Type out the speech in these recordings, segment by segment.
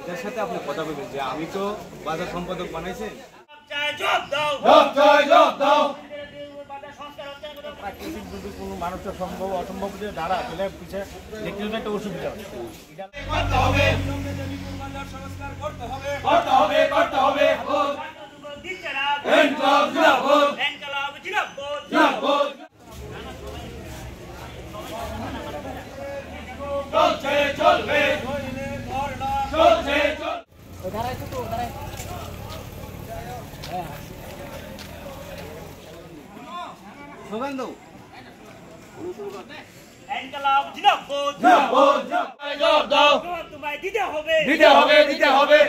এটার সাথে আপনি কথা বলবেন যে আমি তো বাজার সম্পাদক বানাইছেন। প্রাকৃতিক যদি কোনো মানুষের সম্ভব অসম্ভব যে দাঁড়া তাহলে পিছিয়ে দেখতে একটা অসুবিধা স্লোগান দাও। দিতে হবে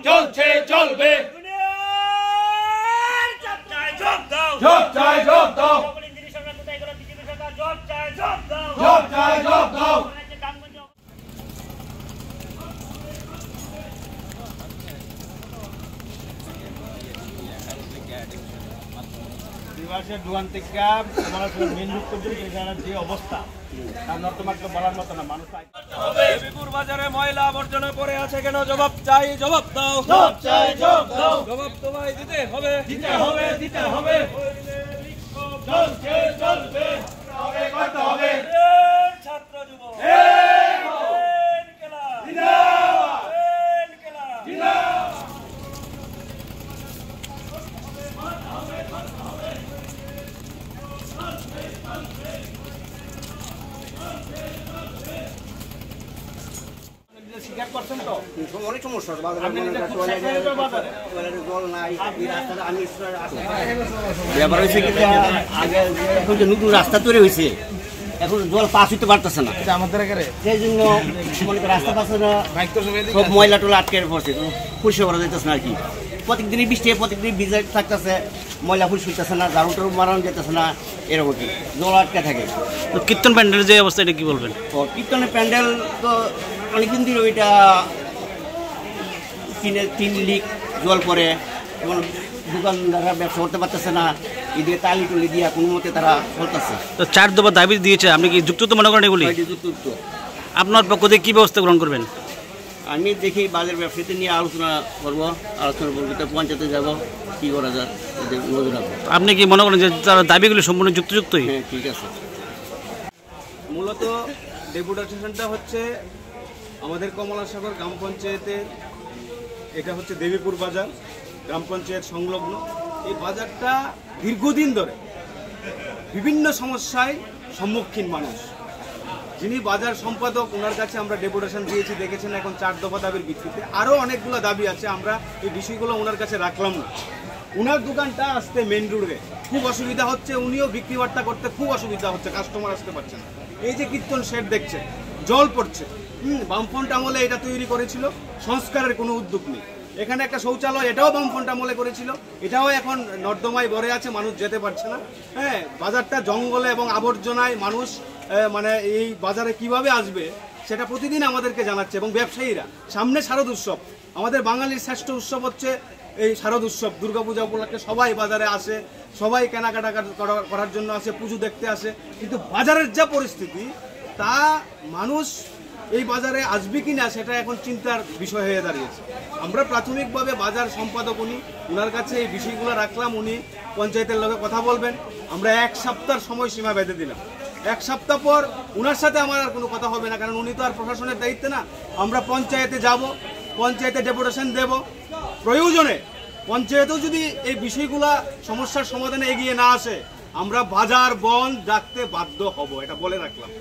চলছে চলবে জব চাই জব দাও জব চাই জব দাও। দোকান থেকে মেন রোড পর্যন্ত যে অবস্থা তার নর্দমাকে বলার মতো না। মানুষ দেবীপুর বাজারে ময়লা আবর্জনা পড়ে আছে কেন? জবাব চাই, জবাব দাও। জবাব চাই, জবাব দাও। জবাব তোমায় দিতে হবে, দিতে হবে, দিতে হবে। চলছে চলবে, করতে হবে। ছাত্র যুব স্বীকার করছেন তো অনেক সমস্যা জল নাই ব্যাপার হয়েছে কিন্তু আগে এখন যে নতুন রাস্তা তৈরি হয়েছে এখন জল পাস হইতে পারতেছে না আমাদের সেই জন্য মনে করি রাস্তা পাশে সব ময়লা টোলা আটকে পড়ছে পরিষ্কার করা যাইতেছে না আর কি। প্রত্যেকদিনই বৃষ্টি প্রত্যেকদিন ভিজে থাকতেছে ময়লা ফুল শুইতেছে না ঝাড়ু টাড়ু মারানো যেতেছে না এরকম কি জল আটকে থাকে। তো কীর্তন প্যান্ডেলের যে অবস্থা এটা কি বলবেন? ও কীর্তনের প্যান্ডেল তো অনেকদিন ধরে ওইটা তিন লিক জল পরে এবং দোকানদাররা ব্যবসা করতে পারতেছে না এদিকে তালি টুলি দিয়া কোনো মতে তারা চলতেছে। তো 4 দফা দাবি দিয়েছে, আপনি কি যুক্ত তো মনে করেন এগুলি? আপনার পক্ষ থেকে কী ব্যবস্থা গ্রহণ করবেন? আমি দেখি বাজার ব্যবসায়ীদের নিয়ে আলোচনা করবো পঞ্চায়েতে যাব কী করা যায় নজর রাখবো। আপনি কি মনে করেন যে তার দাবিগুলি সম্পূর্ণ যুক্তযুক্তই? হ্যাঁ ঠিক আছে। মূলত ডেপুটেশনটা হচ্ছে আমাদের কমলাসাগর গ্রাম পঞ্চায়েতের, এটা হচ্ছে দেবীপুর বাজার গ্রাম পঞ্চায়েত সংলগ্ন। এই বাজারটা দীর্ঘদিন ধরে বিভিন্ন সমস্যায় সম্মুখীন মানুষ। যিনি বাজার সম্পাদক ওনার কাছে আমরা ডেপুটেশন দিয়েছি, দেখেছেন এখন 4 দফা দাবির ভিত্তিতে আরও অনেকগুলো দাবি আছে। আমরা এই বিষয়গুলো ওনার কাছে রাখলাম না। ওনার দোকানটা আসতে মেন রোডে খুব অসুবিধা হচ্ছে, উনিও বিক্রি বার্তা করতে খুব অসুবিধা হচ্ছে, কাস্টমার আসতে পারছে না। এই যে কীর্তন শেড দেখছে জল পড়ছে, বামফ্রন্ট আমলে এটা তৈরি করেছিল, সংস্কারের কোনো উদ্যোগ নেই। এখানে একটা শৌচালয় এটাও বামফ্রন্ট আমলে করেছিল, এটাও এখন নর্দমায় ভরে আছে, মানুষ যেতে পারছে না। হ্যাঁ, বাজারটা জঙ্গলে এবং আবর্জনায় মানুষ মানে এই বাজারে কিভাবে আসবে সেটা প্রতিদিন আমাদেরকে জানাচ্ছে। এবং ব্যবসায়ীরা সামনে শারদ উৎসব, আমাদের বাঙালির শ্রেষ্ঠ উৎসব হচ্ছে এই শারদ উৎসব। দুর্গাপূজা উপলক্ষে সবাই বাজারে আসে, সবাই কেনাকাটা করার জন্য আসে, পুজো দেখতে আসে। কিন্তু বাজারের যা পরিস্থিতি তা মানুষ এই বাজারে আসবে কি না সেটা এখন চিন্তার বিষয় হয়ে দাঁড়িয়েছে। আমরা প্রাথমিকভাবে বাজার সম্পাদক ওনার কাছে এই বিষয়গুলো রাখলাম, উনি পঞ্চায়েতের লোকে কথা বলবেন। আমরা 1 সপ্তাহের সময়সীমা বেঁধে দিলাম। 1 সপ্তাহ পর ওনার সাথে আমার আর কোনো কথা হবে না, কারণ উনি তো আর প্রশাসনের দায়িত্বে না। আমরা পঞ্চায়েতে যাব, পঞ্চায়েতে ডেপুটেশন দেব। প্রয়োজনে পঞ্চায়েতেও যদি এই বিষয়গুলা সমস্যার সমাধানে এগিয়ে না আসে আমরা বাজার বন্ধ ডাকতে বাধ্য হব, এটা বলে রাখলাম।